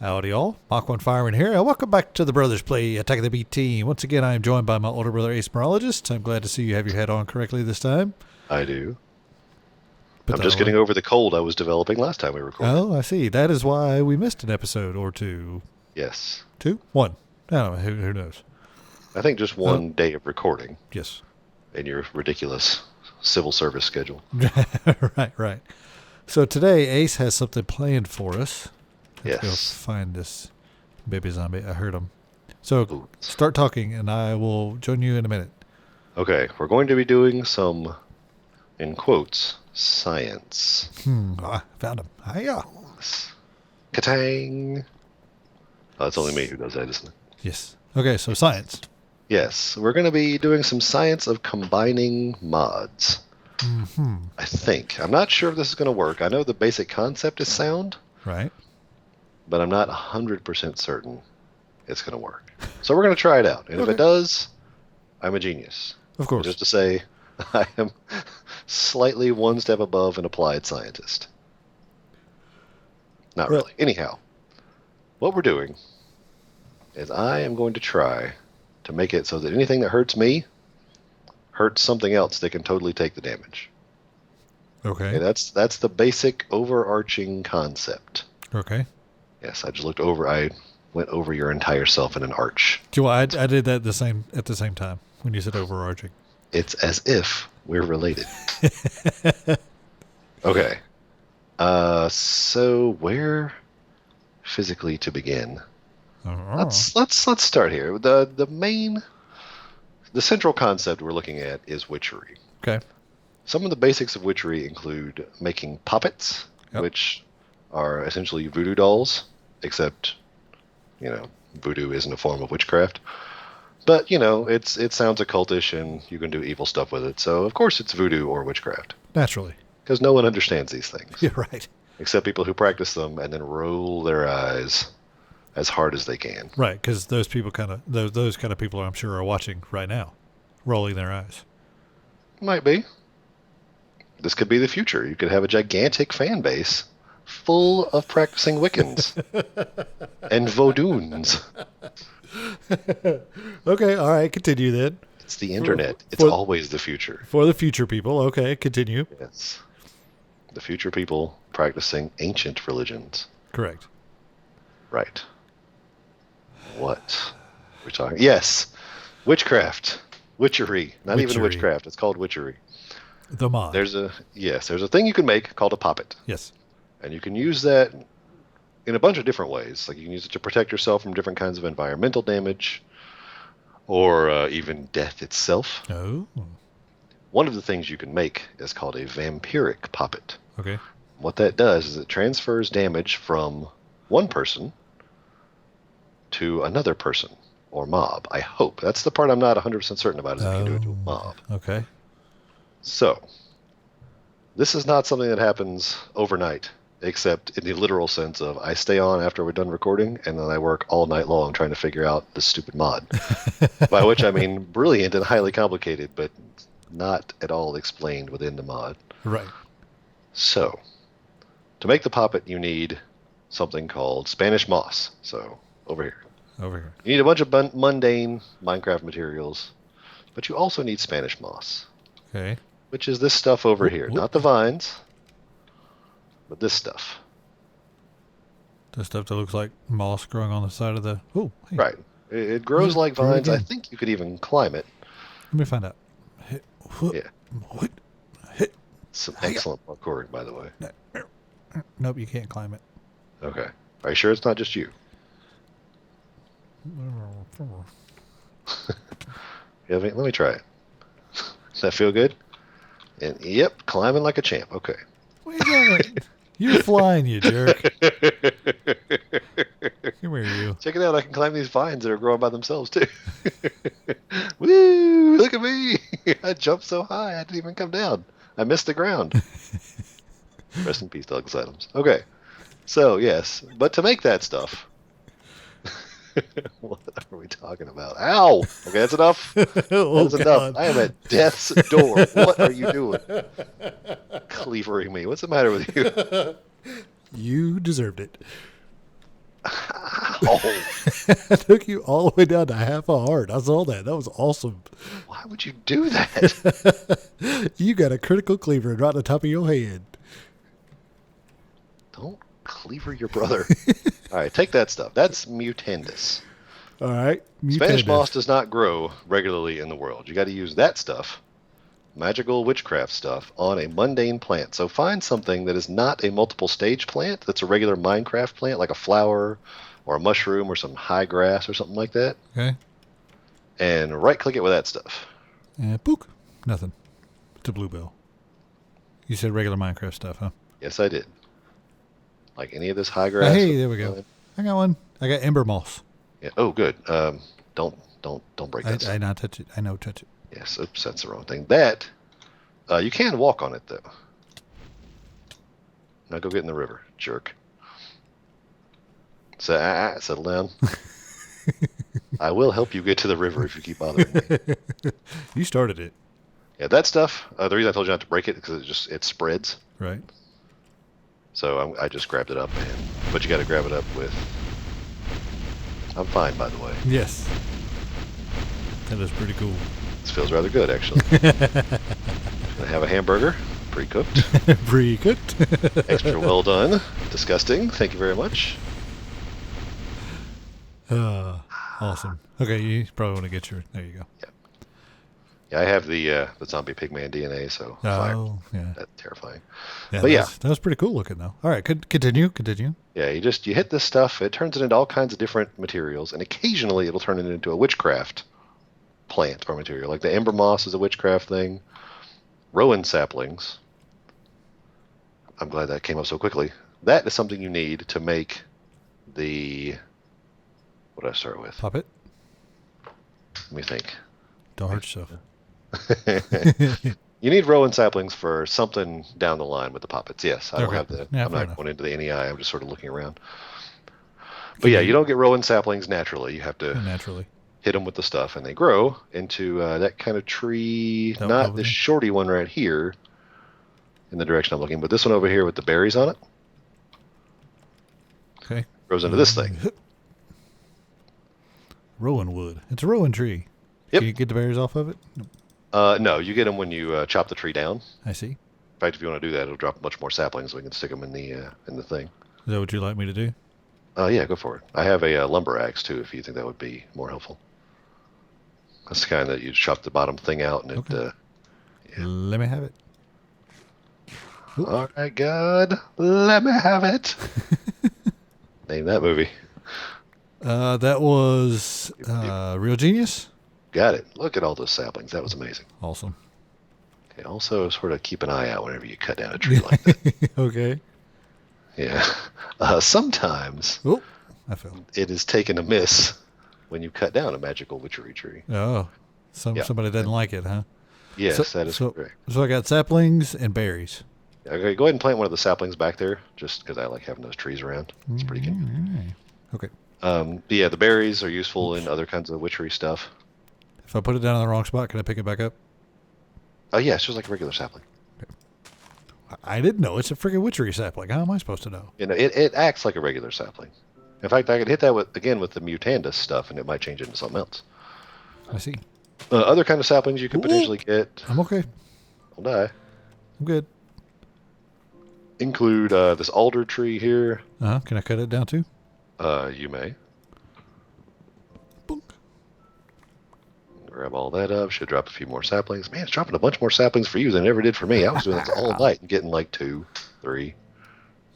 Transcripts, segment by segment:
Howdy all, Mach 1 Fireman here, and welcome back to the Brothers Play Attack of the Beat team. Once again, I am joined by my older brother, Ace Morologist. I'm glad to see you have your head on correctly this time. I do. But I'm just getting over the cold I was developing last time we recorded. Oh, I see. That is why we missed an episode or two. Yes. Two? One. I don't know. Who knows? I think just one day of recording. Yes. In your ridiculous civil service schedule. Right. So today, Ace has something planned for us. Let's go Yes. find this baby zombie. I heard him. So Ooh. start talking, and I will join you in a minute. Okay, we're going to be doing some, in quotes, science. I found him. Hiya. Katang! Oh, it's only me who does that, isn't it? Yes. Okay, so science. Yes, we're going to be doing some science of combining mods. Mm-hmm. I think. I'm not sure if this is going to work. I know the basic concept is sound, Right. but I'm not 100% certain it's going to work. So we're going to try it out. And if Okay. it does, I'm a genius. Of course. Just to say, I am slightly one step above an applied scientist. Not really. Anyhow, what we're doing is I am going to try to make it so that anything that hurts me hurts something else that can totally take the damage. Okay. Okay, that's the basic overarching concept. Okay. Yes, I went over your entire self in an arch. Do you, I did that at the same time when you said overarching. It's as if we're related. Okay. So where physically to begin? Let's start here. The central concept we're looking at is witchery. Okay. Some of the basics of witchery include making puppets, Yep. which are essentially voodoo dolls, except, voodoo isn't a form of witchcraft. But, it sounds occultish and you can do evil stuff with it. So, of course, it's voodoo or witchcraft. Naturally. Because no one understands these things. You're right. Except people who practice them and then roll their eyes as hard as they can. Right, because those people those kind of people, I'm sure, are watching right now, rolling their eyes. Might be. This could be the future. You could have a gigantic fan base full of practicing Wiccans and Vodouns. Okay, all right, continue then. It's the internet. It's always the future. For the future people, okay, continue. Yes. The future people practicing ancient religions. Correct. Right. What? We're talking. Yes. Witchcraft. Witchery. Not even Witchery. witchcraft. It's called witchery. The mod. There's a thing you can make called a poppet. Yes. And you can use that in a bunch of different ways. Like you can use it to protect yourself from different kinds of environmental damage or even death itself. Oh. One of the things you can make is called a vampiric poppet. Okay. What that does is it transfers damage from one person to another person or mob. I hope. That's the part I'm not 100% certain about is if you can do it to a mob. Okay. So, this is not something that happens overnight, except in the literal sense of I stay on after we're done recording, and then I work all night long trying to figure out this stupid mod. By which I mean brilliant and highly complicated, but not at all explained within the mod. Right. So, to make the poppet, you need something called Spanish moss. So, over here. Over here. You need a bunch of mundane Minecraft materials, but you also need Spanish moss. Okay. Which is this stuff over here. Not the vines, but this stuff. The stuff that looks like moss growing on the side of the... Oh, hey. Right. It grows like grow vines. I again. think you could even climb it. Let me find out. Hit. Yeah. Hit. Some excellent parkour, by the way. Nope, you can't climb it. Okay. Are you sure it's not just you? Yeah, let me try it. Does that feel good? And yep, climbing like a champ. Okay. Wait a minute. You're flying, you jerk. Come here, you. Check it out. I can climb these vines that are growing by themselves, too. Woo! Look at me. I jumped so high, I didn't even come down. I missed the ground. Rest in peace, Douglas Adams. Okay. So, yes. But to make that stuff... What are we talking about? Ow! Okay, that's enough. Oh, That's enough. God. I am at death's door. What are you doing? Cleavering me. What's the matter with you? You deserved it. I took you all the way down to half a heart. I saw that. That was awesome. Why would you do that? You got a critical cleaver right on the top of your head. Don't cleaver your brother. All right, take that stuff. That's mutandis. All right. Spanish moss does not grow regularly in the world. You got to use that stuff, magical witchcraft stuff, on a mundane plant. So find something that is not a multiple stage plant, that's a regular Minecraft plant, like a flower or a mushroom or some high grass or something like that. Okay. And right-click it with that stuff. And book. Nothing. It's a bluebell. You said regular Minecraft stuff, huh? Yes, I did. Like any of this high grass. Hey, there we go. I got one. I got ember moss. Yeah. Oh, good. Don't break that. I not touch it. I know touch it. Yes. Oops, that's the wrong thing. That you can walk on it though. Now go get in the river, jerk. So settle down. I will help you get to the river if you keep bothering me. You started it. Yeah, that stuff. The reason I told you not to break it because it spreads. Right. So I just grabbed it up, but you got to grab it up with. I'm fine, by the way. Yes. That is pretty cool. This feels rather good, actually. I have a hamburger, pre-cooked. Pre-cooked. Extra well done. Disgusting. Thank you very much. Awesome. Okay, you probably want to get your. There you go. Yeah, I have the zombie pigman DNA, so fire. Yeah. That's terrifying. Yeah, But that was pretty cool looking though. All right, continue. Yeah, you hit this stuff, it turns it into all kinds of different materials, and occasionally it'll turn it into a witchcraft plant or material. Like the ember moss is a witchcraft thing. Rowan saplings. I'm glad that came up so quickly. That is something you need to make the. What did I start with? Puppet. Let me think. Don't hurt yourself. You need Rowan saplings for something down the line with the puppets. Yes, I don't have that. Yeah, I'm not going into the NEI. I'm just sort of looking around. But yeah, you don't get Rowan saplings naturally. You have to naturally hit them with the stuff, and they grow into that kind of tree. Not this shorty one right here in the direction I'm looking, but this one over here with the berries on it. Okay. Grows into this thing. Rowan wood. It's a rowan tree. Yep. Can you get the berries off of it? No, you get them when you chop the tree down. I see. In fact, if you want to do that, it'll drop much more saplings. So we can stick them in the thing. Is that what you'd like me to do? Yeah, go for it. I have a lumber axe too, if you think that would be more helpful. That's the kind that you chop the bottom thing out and it. Yeah. Let me have it. Ooh. All right, God, let me have it. Name that movie. That was Real Genius. Got it. Look at all those saplings. That was amazing. Awesome. Okay, also, sort of keep an eye out whenever you cut down a tree like that. Okay. Yeah. Sometimes I fell. it is taken amiss when you cut down a magical witchery tree. Oh, somebody doesn't like it, huh? Yes, that is correct. So I got saplings and berries. Okay, go ahead and plant one of the saplings back there, just because I like having those trees around. It's pretty convenient. Okay. Yeah, the berries are useful in other kinds of witchery stuff. If I put it down in the wrong spot, can I pick it back up? Oh, yeah, it's just like a regular sapling. Okay. I didn't know. It's a freaking witchery sapling. How am I supposed to know? You know, it acts like a regular sapling. In fact, I could hit that with the mutandis stuff, and it might change into something else. I see. Other kind of saplings you could potentially get. I'm okay. Don't die. I'm good. Include this alder tree here. Can I cut it down too? You may. Boink. Grab all that up. Should drop a few more saplings. Man, it's dropping a bunch more saplings for you than it ever did for me. I was doing this all night and getting like 2, 3.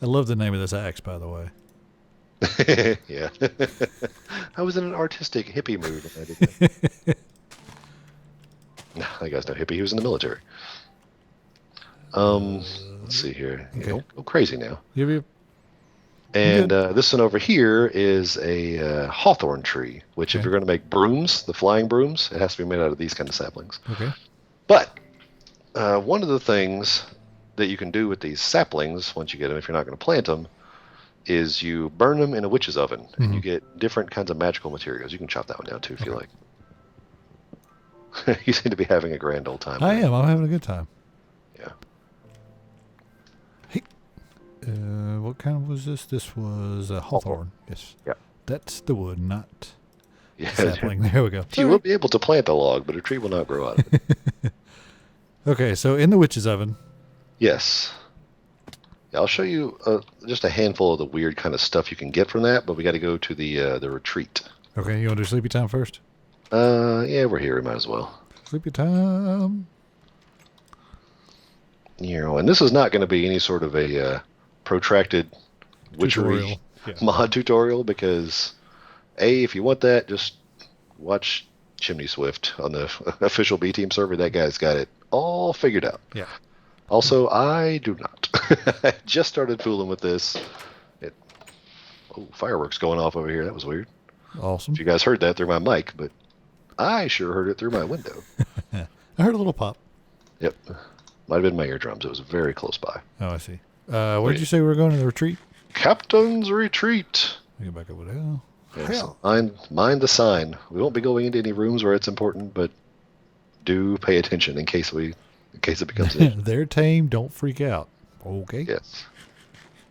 I love the name of this axe, by the way. Yeah. I was in an artistic hippie mood when I did that. No, that guy's no hippie. He was in the military. Let's see here. Okay. Don't go crazy now. And this one over here is a hawthorn tree, which if you're going to make brooms, the flying brooms, it has to be made out of these kind of saplings. Okay. But one of the things that you can do with these saplings, once you get them, if you're not going to plant them, is you burn them in a witch's oven, and you get different kinds of magical materials. You can chop that one down too if you like. You seem to be having a grand old time. I am. I'm having a good time. Yeah. Hey, what kind was this? This was a hawthorn. Yes. Yeah. That's the wood, not Yeah, sapling. There we go. you will be able to plant a log, but a tree will not grow out of it. Okay, so in the witch's oven. Yes. Yeah, I'll show you just a handful of the weird kind of stuff you can get from that, but we got to go to the retreat. Okay, you want to do sleepy time first? Yeah, we're here. We might as well. Sleepy time. And this is not going to be any sort of a protracted Witchery Tutorial. Yeah. mod tutorial because, if you want that, just watch Chimney Swift on the official B Team server. That guy's got it all figured out. Yeah. Also, I do not. I just started fooling with this. Fireworks going off over here. That was weird. Awesome. If you guys heard that through my mic, but I sure heard it through my window. I heard a little pop. Yep. Might have been my eardrums. It was very close by. Oh, I see. Where did you say we were going to the retreat? Captain's Retreat. Let me get back over there. Yes. Mind the sign. We won't be going into any rooms where it's important, but do pay attention in case it becomes an issue. They're tame. Don't freak out. Okay. Yes.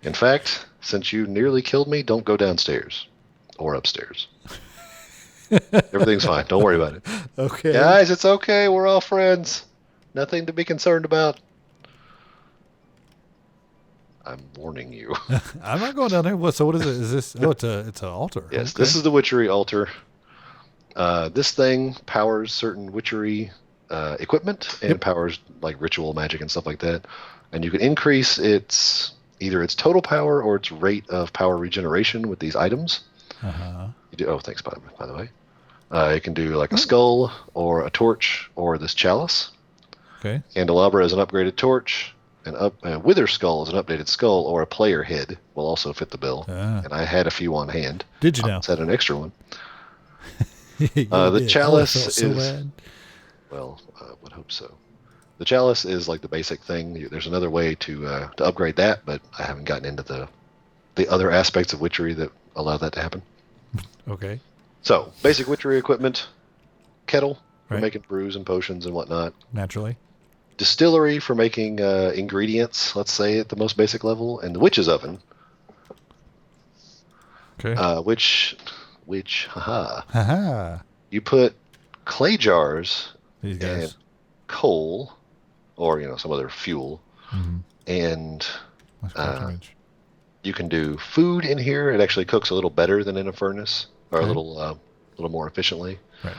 In fact, since you nearly killed me, don't go downstairs or upstairs. Everything's fine. Don't worry about it. Okay. Guys, it's okay. We're all friends. Nothing to be concerned about. I'm warning you. I'm not going down there. So what is it? Is this? Oh, it's an altar. Yes, Okay. this is the Witchery altar. This thing powers certain Witchery equipment and powers like ritual magic and stuff like that. And you can increase either its total power or its rate of power regeneration with these items. Uh-huh. Thanks, by the way. You can do like a skull or a torch or this chalice. Okay. Candelabra is an upgraded torch. Wither skull is an updated skull, or a player head will also fit the bill. Ah. And I had a few on hand. Did you I now? almost had an extra one. Yeah, The chalice I felt so is. bad. Well, would hope so. The chalice is like the basic thing. There's another way to upgrade that, but I haven't gotten into the other aspects of Witchery that allow that to happen. Okay. So, basic Witchery equipment: kettle for Right. making brews and potions and whatnot. Naturally. Distillery for making ingredients, let's say at the most basic level, and the witch's oven, Okay. Haha. You put clay jars These guys. and coal, or some other fuel, Mhm. and That's quite image. you can do food in here. It actually cooks a little better than in a furnace, or Okay. a little more efficiently. Right.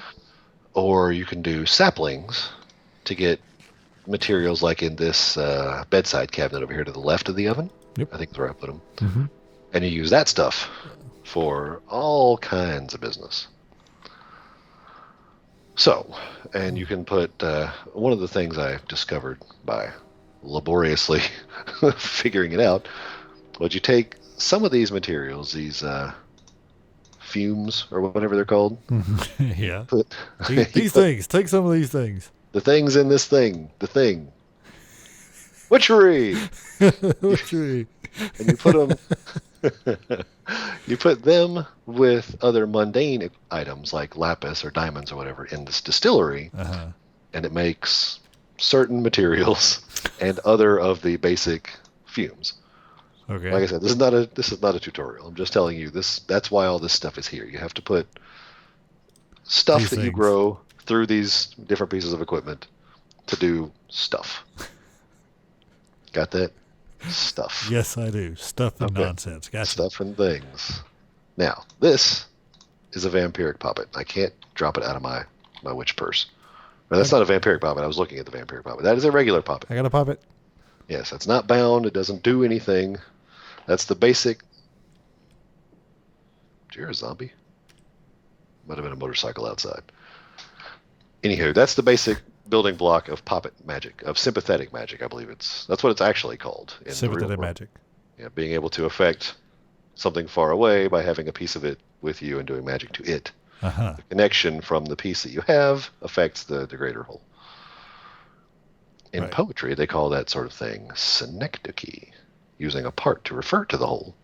Or you can do saplings to get materials like in this bedside cabinet over here to the left of the oven. Yep. I think that's where I put them. Mm-hmm. And you use that stuff for all kinds of business. So, and you can put one of the things I discovered by laboriously figuring it out was you take some of these materials, these fumes or whatever they're called. Yeah. Put, These things. Take some of these things. the things in this thing, the thing. Witchery! Witchery. And you put them you put them with other mundane items like lapis or diamonds or whatever in this distillery, Uh-huh. and it makes certain materials and other of the basic fumes. Okay. Like I said, this is not a tutorial. I'm just telling you that's why all this stuff is here. You have to put stuff These that you things. grow through these different pieces of equipment to do stuff. Got that? Stuff. Yes, I do. Stuff and Okay. nonsense. Gotcha. Stuff and things. Now, this is a vampiric puppet. I can't drop it out of my witch purse. No, that's not a vampiric puppet. I was looking at the vampiric puppet. That is a regular puppet. I got to pop it. Yes, it's not bound. It doesn't do anything. That's the basic. Did you hear a zombie? Might have been a motorcycle outside. Anywho, that's the basic building block of puppet magic, of sympathetic magic, I believe that's what it's actually called. In the real Sympathetic world. magic. Yeah, being able to affect something far away by having a piece of it with you and doing magic to it. Uh-huh. The connection from the piece that you have affects the greater whole. In Right. poetry, they call that sort of thing synecdoche, using a part to refer to the whole.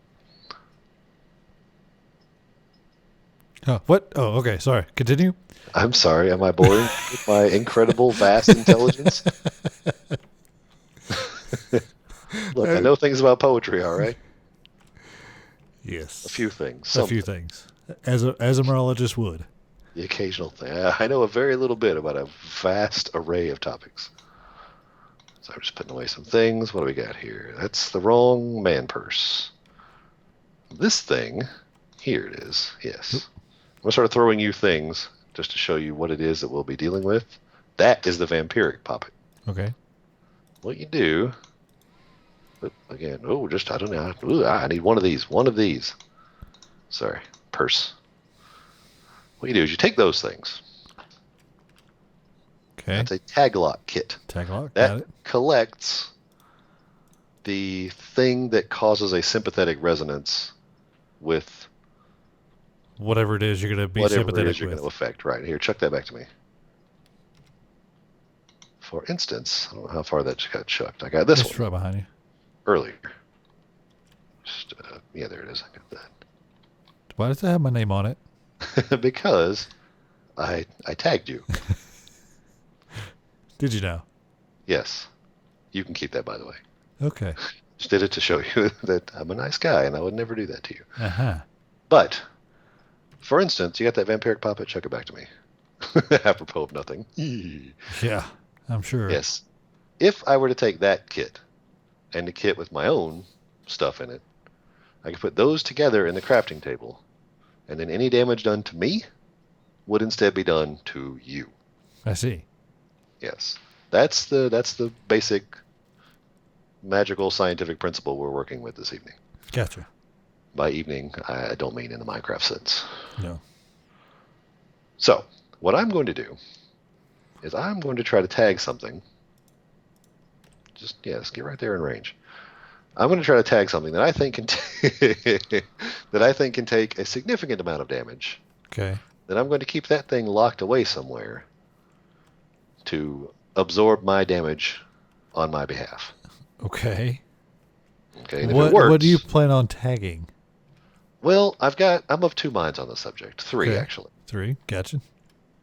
Oh, what? Oh, okay. Sorry. Continue. I'm sorry, am I boring with my incredible, vast intelligence? Look, I know things about poetry, all right? Yes. A few things. A few something. things. As a virologist would. The occasional thing. I know a very little bit about a vast array of topics. So I'm just putting away some things. What do we got here? That's the wrong man purse. This thing, here it is. Yes. I'm going to start throwing you things just to show you what it is that we'll be dealing with. That is the vampiric poppet. Okay. What you do, again, I don't know. Ooh, I need one of these. One of these. Sorry, purse. What you do is you take those things. Okay. That's a tag lock kit. Tag lock. That Got it. collects the thing that causes a sympathetic resonance with whatever it is you're going to be whatever sympathetic it is you're with. going to affect. Right here, chuck that back to me. For instance, I don't know how far that got chucked. I got this Just one right behind you. earlier. Just, yeah, there it is. I got Why does it have my name on it? that. Because I tagged you. Did you know? Yes. You can keep that, by the way. Okay. Just did it to show you that I'm a nice guy and I would never do that to you. Uh-huh. But, for instance, you got that vampiric poppet, chuck it back to me. Apropos of nothing. Yeah, I'm sure. Yes. If I were to take that kit and the kit with my own stuff in it, I could put those together in the crafting table, and then any damage done to me would instead be done to you. I see. Yes. That's the basic magical scientific principle we're working with this evening. Gotcha. By evening, I don't mean in the Minecraft sense. No. So, what I'm going to do is I'm going to try to tag something. Just get right there in range. I'm going to try to tag something that I think can that I think can take a significant amount of damage. Okay. Then I'm going to keep that thing locked away somewhere to absorb my damage on my behalf. Okay. Okay. And if it works, what do you plan on tagging? Well, I'm of two minds on the subject. Three, Okay. actually. 3. Gotcha.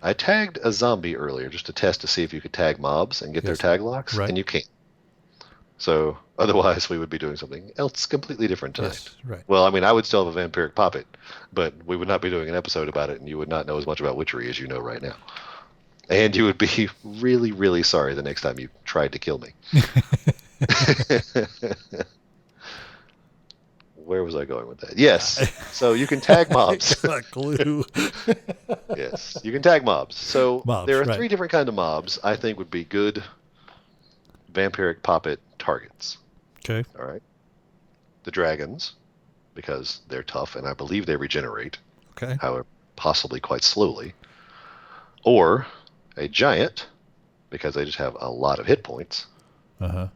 I tagged a zombie earlier just to test to see if you could tag mobs and get their Yes. tag locks, Right. and you can't. So otherwise, we would be doing something else completely different tonight. Yes. Right. Well, I mean, I would still have a vampiric poppet, but we would not be doing an episode about it, and you would not know as much about witchery as you know right now. And you would be really, really sorry the next time you tried to kill me. Where was I going with that? Yes. So you can tag mobs. Got a clue. Yes, you can tag mobs. So Mobs, there are right. 3 different kinds of mobs I think would be good vampiric poppet targets. Okay. All right. The dragons, because they're tough and I believe they regenerate, Okay. however, possibly quite slowly. Or a giant, because they just have a lot of hit points. Uh-huh.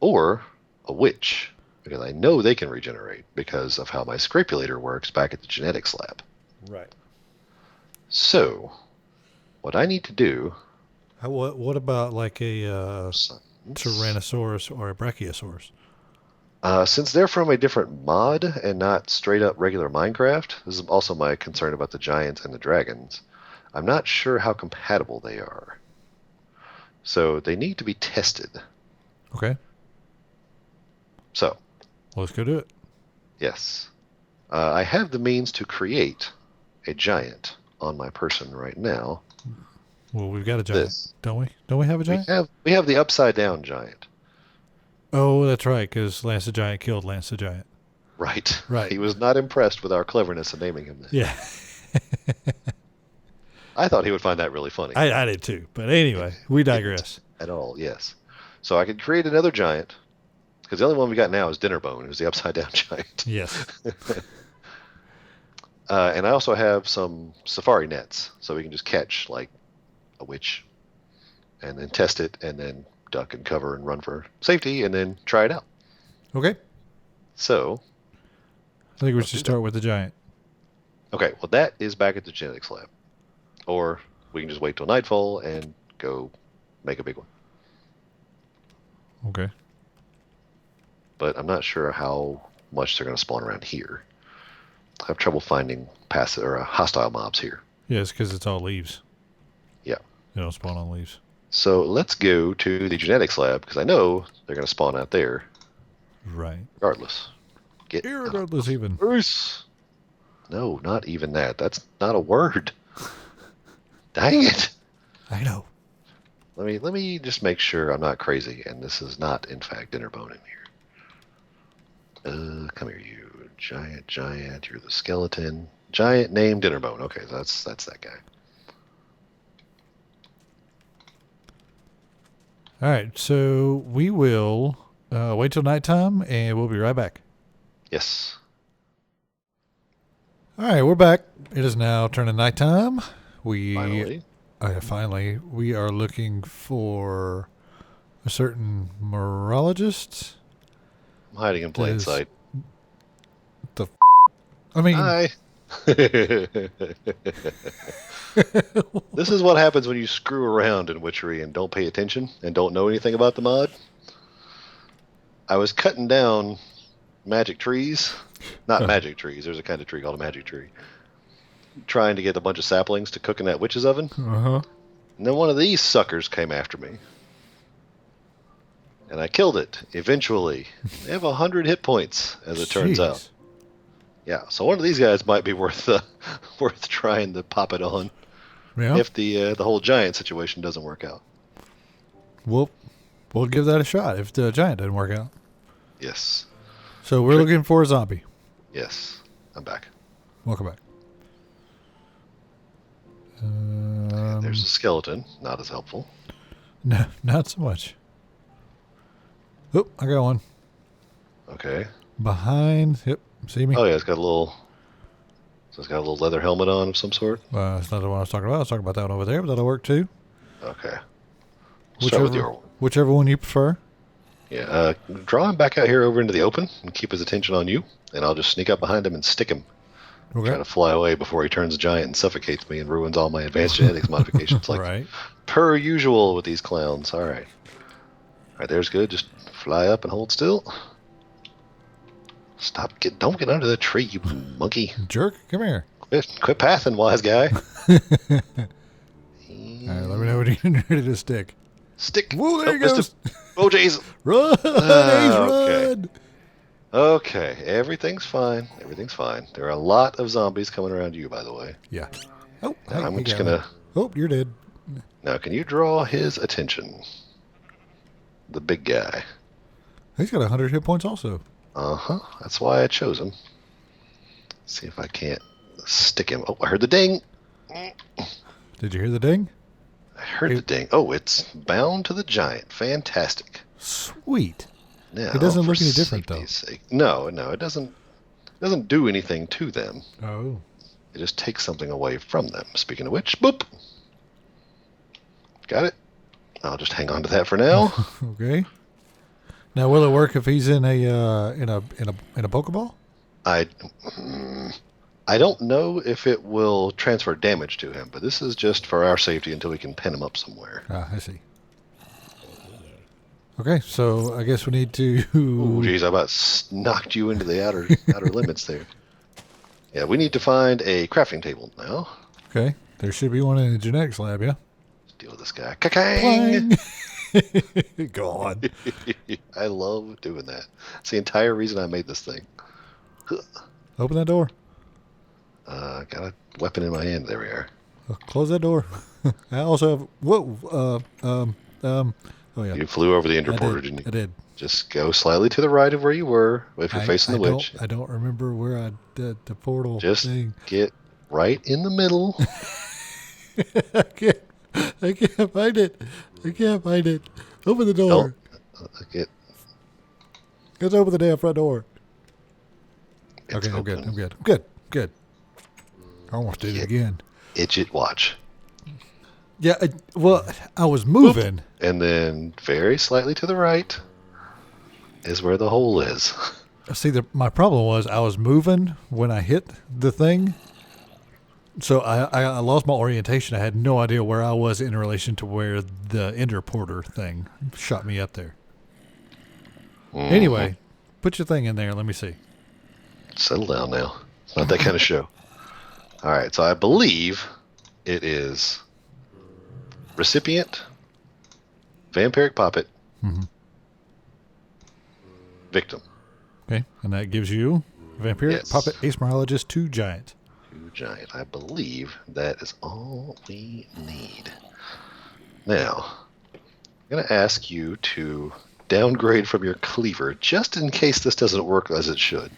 Or a witch, because I know they can regenerate because of how my scrapulator works back at the genetics lab. Right. So, what I need to do... What about like a Science. Tyrannosaurus or a Brachiosaurus? Since they're from a different mod and not straight up regular Minecraft, this is also my concern about the giants and the dragons. I'm not sure how compatible they are. So they need to be tested. Okay. So, Well, let's go do it. yes. I have the means to create a giant on my person right now. Well, we've got a giant, This. don't we? Don't we have a giant? We have the upside down giant. Oh, that's right, because Lance the Giant killed Lance the Giant. Right. Right. He was not impressed with our cleverness in naming him that. Yeah. I thought he would find that really funny. I did too. But anyway, we digress. At all, yes. So I could create another giant, because the only one we got now is Dinnerbone, who's the upside down giant. Yes. And I also have some safari nets, so we can just catch like a witch, and then test it, and then duck and cover and run for safety, and then try it out. Okay. So, I think we should start with the giant. okay, well that is back at the genetics lab, or we can just wait till nightfall and go make a big one. Okay. But I'm not sure how much they're going to spawn around here. I have trouble finding passive or hostile mobs here. Yes, because it's all leaves. Yeah. They don't spawn on leaves. So let's go to the genetics lab, because I know they're going to spawn out there Right. regardless. Get Irregardless even. Bruce. No, not even that. That's not a word. Dang it. I know. Let me just make sure I'm not crazy, and this is not, in fact, Dinnerbone in here. Come here, you giant. You're the skeleton. Giant named Dinnerbone. Okay, so that's that guy. All right, so we will wait till nighttime, and we'll be right back. Yes. All right, we're back. It is now turning nighttime. Finally, we are looking for a certain morologist. I'm hiding in plain sight. I mean, hi. This is what happens when you screw around in Witchery and don't pay attention and don't know anything about the mod. I was cutting down magic trees. Not magic trees. There's a kind of tree called a magic tree. Trying to get a bunch of saplings to cook in that witch's oven. Uh-huh. And then one of these suckers came after me. And I killed it, eventually. They have 100 hit points, as it turns out. Yeah, so one of these guys might be worth trying to pop it on. Yeah. If the whole giant situation doesn't work out. We'll give that a shot if the giant doesn't work out. Yes. So we're looking for a zombie. Yes. I'm back. Welcome back. There's a skeleton. Not as helpful. No, not so much. Oh, I got one. Okay. Behind. Yep. See me? Oh yeah, it's got a little leather helmet on of some sort. That's not the one I was talking about. I was talking about that one over there, but that'll work too. Okay. Start with your one. Whichever one you prefer. Yeah. Draw him back out here over into the open and keep his attention on you, and I'll just sneak up behind him and stick him. Okay. Try to fly away before he turns giant and suffocates me and ruins all my advanced genetics modifications. Like right. Per usual with these clowns. All right. All right, there's good. Just fly up and hold still. Don't get under the tree, you monkey. Jerk, come here. Quit pathing, wise guy. All right, let me know when you're ready to stick. Stick. Whoa, there he goes. Oh, jeez. Run, okay. run. Okay, everything's fine. Everything's fine. There are a lot of zombies coming around you, by the way. Yeah. Oh, I'm just going to... Oh, you're dead. Now, can you draw his attention? The big guy. He's got 100 hit points also. Uh-huh. That's why I chose him. Let's see if I can't stick him. Oh, I heard the ding. Did you hear the ding? I heard the ding. Oh, it's bound to the giant. Fantastic. Sweet. Now, it doesn't look any different, though. No, it doesn't do anything to them. Oh. It just takes something away from them. Speaking of which, boop. Got it. I'll just hang on to that for now. Okay. Now, will it work if he's in a Pokeball? I don't know if it will transfer damage to him, but this is just for our safety until we can pin him up somewhere. Ah, I see. Okay, so I guess we need to... Ooh, geez, I about knocked you into the outer limits there. Yeah, we need to find a crafting table now. Okay, there should be one in the genetics lab, yeah? Let's deal with this guy. Ka-kang! Go on. I love doing that. It's the entire reason I made this thing. Open that door. Got a weapon in my hand. There we are. Close that door. I also have... Whoa. Oh, yeah. You flew over the ender portal, didn't you? I did. Just go slightly to the right of where you were if you're facing the witch. I don't remember where I did the portal Just thing. get right in the middle. I can't find it. I can't find it. Open the door. Let's open the damn front door. Okay, I'm good. I almost did it again. Itch it, watch. Yeah, I was moving. Boop. And then very slightly to the right is where the hole is. See, my problem was I was moving when I hit the thing. So I lost my orientation. I had no idea where I was in relation to where the ender porter thing shot me up there. Mm-hmm. Anyway, put your thing in there. Let me see. Settle down now. It's not that kind of show. All right, so I believe it is recipient, vampiric poppet, victim. Okay, and that gives you vampiric, yes. poppet, ace morologist, 2 giant. of giant. I believe that is all we need. Now, I'm going to ask you to downgrade from your cleaver just in case this doesn't work as it should.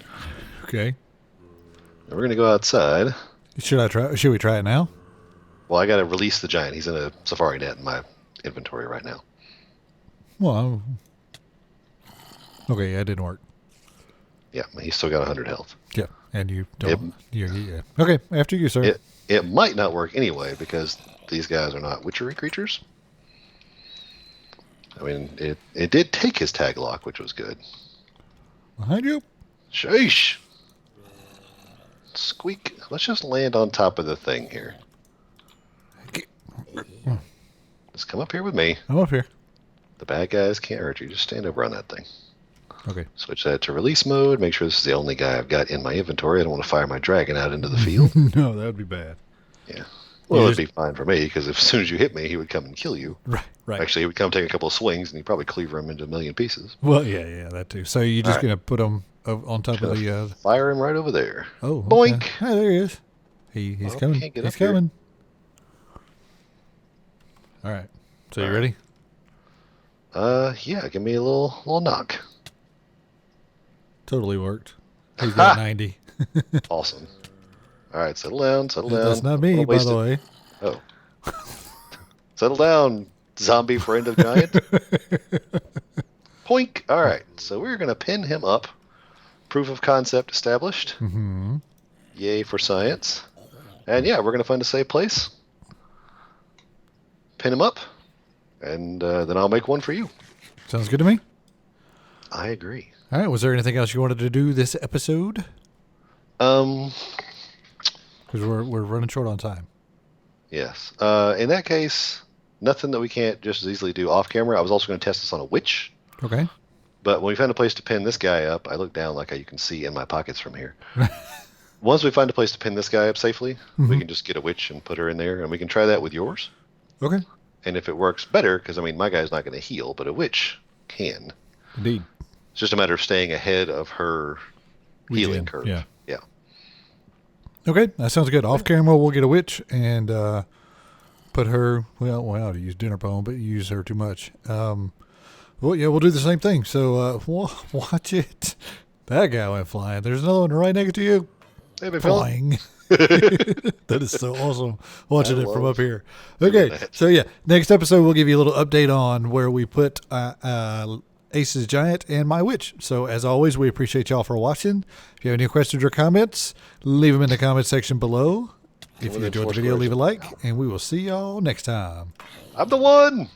Okay. And we're going to go outside. Should we try it now? Well, I got to release the giant. He's in a safari net in my inventory right now. Well, okay, yeah, it didn't work. Yeah, he's still got 100 health. Yeah, and you don't. Yeah. Okay, after you, sir. It might not work anyway because these guys are not witchery creatures. I mean, it did take his tag lock, which was good. Behind you. Sheesh. Squeak. Let's just land on top of the thing here. Just come up here with me. I'm up here. The bad guys can't hurt you. Just stand over on that thing. Okay. Switch that to release mode. Make sure this is the only guy I've got in my inventory. I don't want to fire my dragon out into the field. No, that would be bad. Yeah. Well, it'd be fine for me because as soon as you hit me, he would come and kill you. Right. Actually, he would come take a couple of swings and you'd probably cleaver him into a million pieces. Well, yeah, that too. So you're just going to put him on top of the... Fire him right over there. Oh, boink. Okay. Oh, there he is. He's coming. He's coming. All right. So you ready? Yeah, give me a little knock. Totally worked. He's got 90. Awesome. All right, settle down. That's not me, by the way. Oh. Settle down, zombie friend of giant. Poink. All right, so we're going to pin him up. Proof of concept established. Mm-hmm. Yay for science. And yeah, we're going to find a safe place. Pin him up. And then I'll make one for you. Sounds good to me. I agree. All right. Was there anything else you wanted to do this episode? Because we're running short on time. Yes. In that case, nothing that we can't just as easily do off camera. I was also going to test this on a witch. Okay. But when we found a place to pin this guy up, I look down like you can see in my pockets from here. Once we find a place to pin this guy up safely, we can just get a witch and put her in there, and we can try that with yours. Okay. And if it works better, because, I mean, my guy's not going to heal, but a witch can. Indeed. It's just a matter of staying ahead of her healing curve. Yeah. Yeah. Okay, that sounds good. Off camera, we'll get a witch and put her, well, to use dinner poem, but you use her too much. Well, yeah, we'll do the same thing. So watch it. That guy went flying. There's another one right next to you. Hey, flying. That is so awesome. Watching it from up here. Okay, so yeah, next episode we'll give you a little update on where we put Ace's Giant and my witch. So as always, we appreciate y'all for watching. If you have any questions or comments, leave them in the comment section below. If you enjoyed the video, leave a like, and we will see y'all next time. I'm the one.